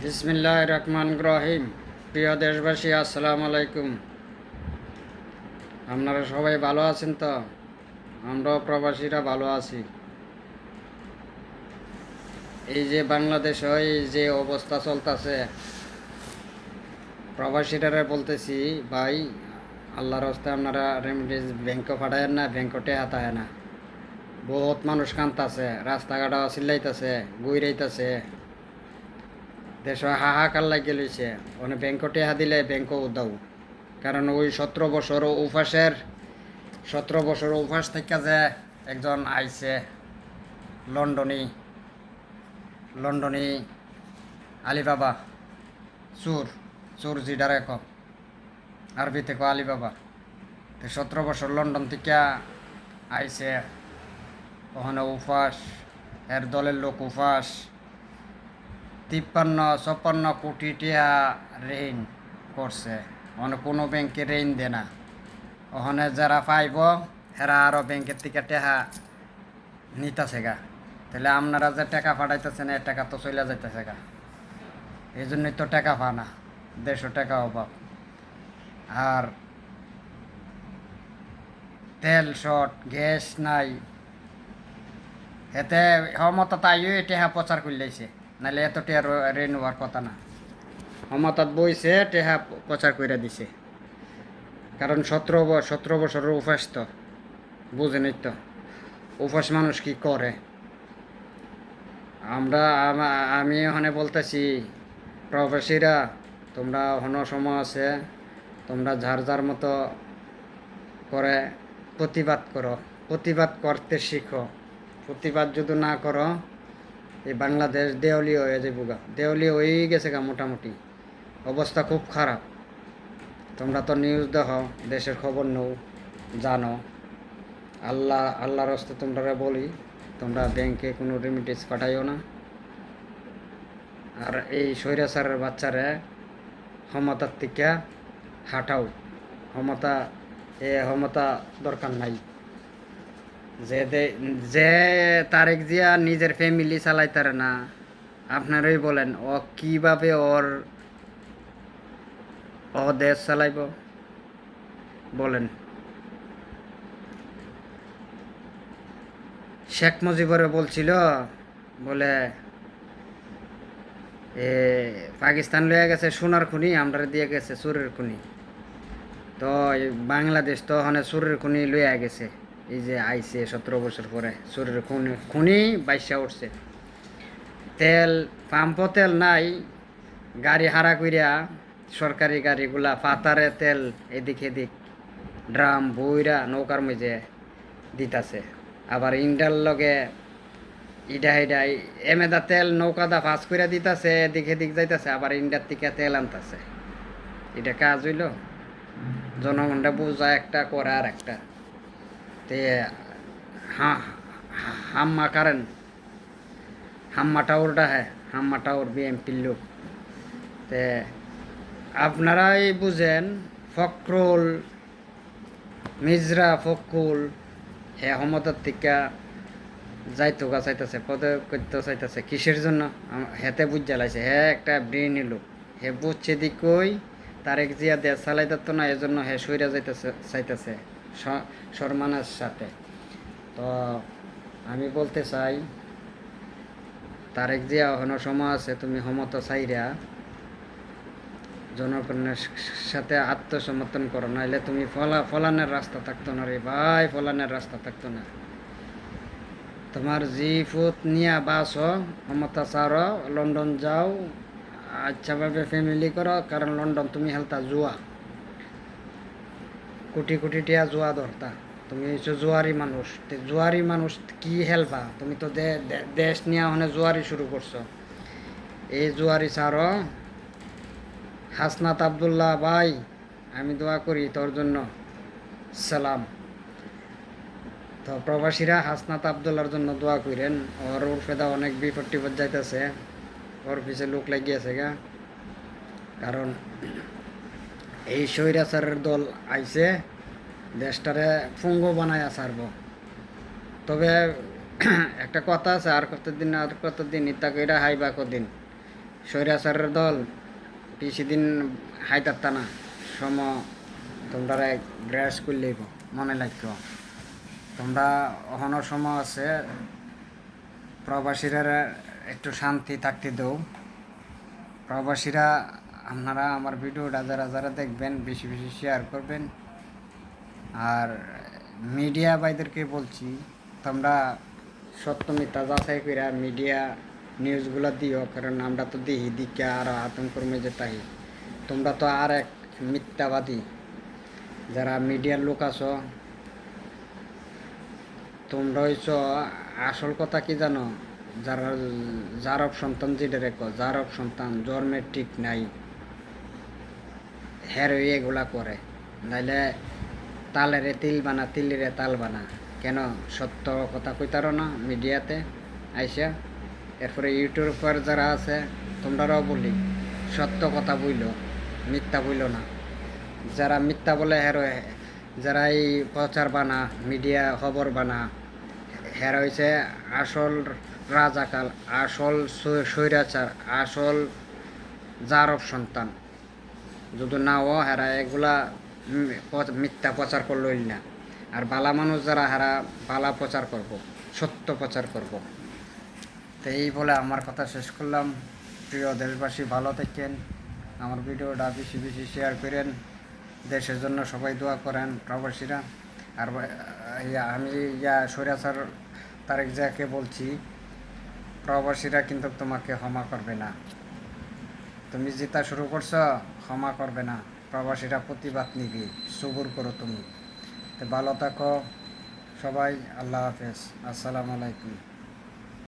বিসমিল্লাহির রহমানির রহিম। প্রিয় দেশবাসী, আসসালামু আলাইকুম। আপনারা সবাই ভালো আছেন তো? আমরাও প্রবাসীরা ভালো আছি। এই যে বাংলাদেশে এই যে অবস্থা চলতেছে, প্রবাসীরা বলতেছি ভাই, আল্লাহর রাস্তায় আপনারা রেমিটেন্স ব্যাংকে পাঠায়েন না, ব্যাংকটে হাতায় না। বহুত মানুষ কান্তাছে, রাস্তাঘাট চিল্লাইতেছে, গুইরাইতেছে, দেশ হাহাকার লাগিয়ে লইছে। ওনে ব্যাংকটে দিলে ব্যাংকও দাও, কারণ ওই 17 বছর অভ্যাস থেকে যে একজন আইছে লন্ডনী লন্ডনী আলিবাবা, চোর চোর জিডারে ক আরবিতে ক আলিবাবা। তো 17 বছর লন্ডন থেকে আইছে, ওখানে উপাস, এর দলের লোক উপাস, 53-54 কোটি টিয়া ঋণ করছে। ওখানে কোনো ব্যাংকে ঋণ দেয় না। ওখানে যারা পাইব এরা আরও ব্যাংকের থেকে টেহা নিতেছে গা। তাহলে আপনারা যে টাকা পাঠাইতেছেন, এ টাকা তো চলে যাইতেছে গা। এই জন্যই তো টাকা পা না, 150 টাকা অভাব। আর তেল শর্ট, গ্যাস নাই, এতে ক্ষমতা তাইও টেহা প্রচার করলেছে, নাহলে এত টেহা ঋণ হওয়ার কথা না। ক্ষমতাত বইছে টেহা প্রচার করে দিছে, কারণ 17 বছরের উপাস তো বুঝেনি তো, উপাস মানুষ কি করে। আমি ওখানে বলতেছি, প্রবাসীরা তোমরা এখনো সময় আছে, তোমরা যার যার মতো করে প্রতিবাদ করো, প্রতিবাদ করতে শিখো। প্রতিবাদ যদি না করো, এই বাংলাদেশ দেওয়ালি হয়ে যাবো গা, দেওয়ালি হয়েই গেছে গা মোটামুটি। অবস্থা খুব খারাপ। তোমরা তো নিউজ দেখো, দেশের খবর নেও, জানো। আল্লাহর হস্তে তোমরা বলি, তোমরা ব্যাংকে কোনো রেমিটেন্স পাঠাইও না। আর এই স্বৈরাচারের বাচ্চারে ক্ষমতার থেকে হাঁটাও। ক্ষমতা দরকার নাই। যে তারেক জিয়া নিজের ফ্যামিলি চালাইতারে না, আপনারাই বলেন ও কিভাবে ও দেশ চালাইব বলেন। শেখ মুজিবরে বলছিল, বলে পাকিস্তান লয়ে গেছে সোনার খুনি, আমরা দিয়ে গেছে চোরের খুনি। তো বাংলাদেশ তো ওখানে চোরের খুনি লইয়া গেছে। এই যে আইছে 17 বছর পরে চোরের খুনি বাইসা উঠছে। পাম্পও তেল নাই, গাড়ি হারা কইরা সরকারি গাড়িগুলা পাতারে তেল এদিক এদিক ড্রাম বইরা নৌকার মধ্যে দিতাছে। আবার ইন্ডার লগে ইডাই এমেদা তেল নৌকাদা ফাঁস করে দিতেছে, এদিক এদিক যাইতেছে, আবার ইন্ডার থেকে তেল আনতেছে। এটা কাজ হইল? জনগণটা বুঝা একটা করে আর একটা। তে হাম্মা কারেন, হাম্মাটা ওরটা হ্যাঁ, হাম্মাটা ওর বিএমপির লোক। তে আপনারাই বুঝেন, ফখরুল মিজরা ফখরুল হ্যাঁ ক্ষমতার থেকে যাইতো গা চাইতেছে, পদে করতে চাইতেছে। কিসের জন্য? হেতে বুঝ জ্বালাইছে, হ্যাঁ একটা ব্রেইনি লোক, হে বুঝছে দিকই তারেক জিয়া দেশ চালাইতে তো না, এজন্য হে সইরা যাইতেছে চাইতেছে সম্মানের সাথে। তো আমি বলতে চাই, তারেক জিয়া এখনো সময় আছে, তুমি ক্ষমতা চাইরা জনগণের সাথে আত্মসমর্থন করো, নাহলে তুমি ফলানের রাস্তা থাকতো না রে ভাই, ফলানের রাস্তা থাকতো না। তোমার জি ফুট নিয়ে বাসো, ক্ষমতা ছাড়ো, লন্ডন যাও, আচ্ছাভাবে ফ্যামিলি করো, কারণ লন্ডন তুমি হেলতা জুয়া, কোটি কোটি টিয়া জুয়া ধরতা। তুমি হচ্ছে জুয়ারি মানুষ, জুয়ারি মানুষ কি হেলবা? তুমি তো দেশ নিয়ে ওখানে জুয়ারি শুরু করছো। এই জুয়ারি ছাড়ো। হাসনাত আবদুল্লাহ ভাই, আমি দোয়া করি তোর জন্য, সালাম। তো প্রবাসীরা হাসনাত আবদুল্লার জন্য দোয়া করেন, ওর উর্ফেদা অনেক বিপদ টিপদ যাইতেছে, ওর পিছে লোক লাগিয়েছে গা। কারণ এই স্বৈরাচারের দল আইছে, দেশটারে ফুঙ্গ বানায় ছাড়ব। তবে একটা কথা আছে, আর কতদিন ইত্যাক এটা হাইবা কদিন। স্বৈরাচারের দল বেশি দিন হাইতারতা না সম তোমরা গ্রাস করলেই মনে লাগতো তোমরা অহনো সময় আছে প্রবাসীরা একটু শান্তি থাকতে দাও প্রবাসীরা আপনারা আমার ভিডিওটা যারা যারা দেখবেন বেশি বেশি শেয়ার করবেন আর মিডিয়া ভাইদেরকে বলছি তোমরা সত্য মিথ্যা যাচাই করে মিডিয়া নিউজগুলো দিও কারণ আমরা তো দেখি দিকে আর আতঙ্কর মেজে তাই তোমরা তো আর এক মিথ্যাবাদী যারা মিডিয়ার লোক আছো তোমরা হইছ আসল কথা কি জানো যারা যারব সন্তান যেটা রেখো যারব সন্তান জন্মের ঠিক নাই হ্যার এগুলা করে নাইলে তালেরে তিল বানা তিলেরে তাল বানা কেন সত্য কথা কইতারো না মিডিয়াতে আইসা এরপরে ইউটিউবার যারা আছে তোমরাও বলি সত্য কথা বইল মিথ্যা বইল না যারা মিথ্যা বলে হেরো যারা এই প্রচার বানা মিডিয়া খবর বানা হেরা হয়েছে আসল রাজাকাল আসল স্বৈরাচার আসল জারব সন্তান যদি নাও হেরা এগুলা মিথ্যা প্রচার করলই না আর বালা মানুষ যারা হেরা বালা প্রচার করব সত্য প্রচার করব তো এই বলে আমার কথা শেষ করলাম প্রিয় দেশবাসী ভালো থাকেন আমার ভিডিওটা বেশি বেশি শেয়ার করেন দেশের জন্য সবাই দোয়া করেন প্রবাসীরা আর আমি স্বৈরাচার তারেক জিয়াকে বলছি প্রবাসীরা কিন্তু তোমাকে ক্ষমা করবে না তুমি যেটা শুরু করছো ক্ষমা করবে না প্রবাসীরা প্রতিবাদ নিবি সবুর করো তুমি তো ভালো থাকো সবাই আল্লাহ হাফেজ আসসালামু আলাইকুম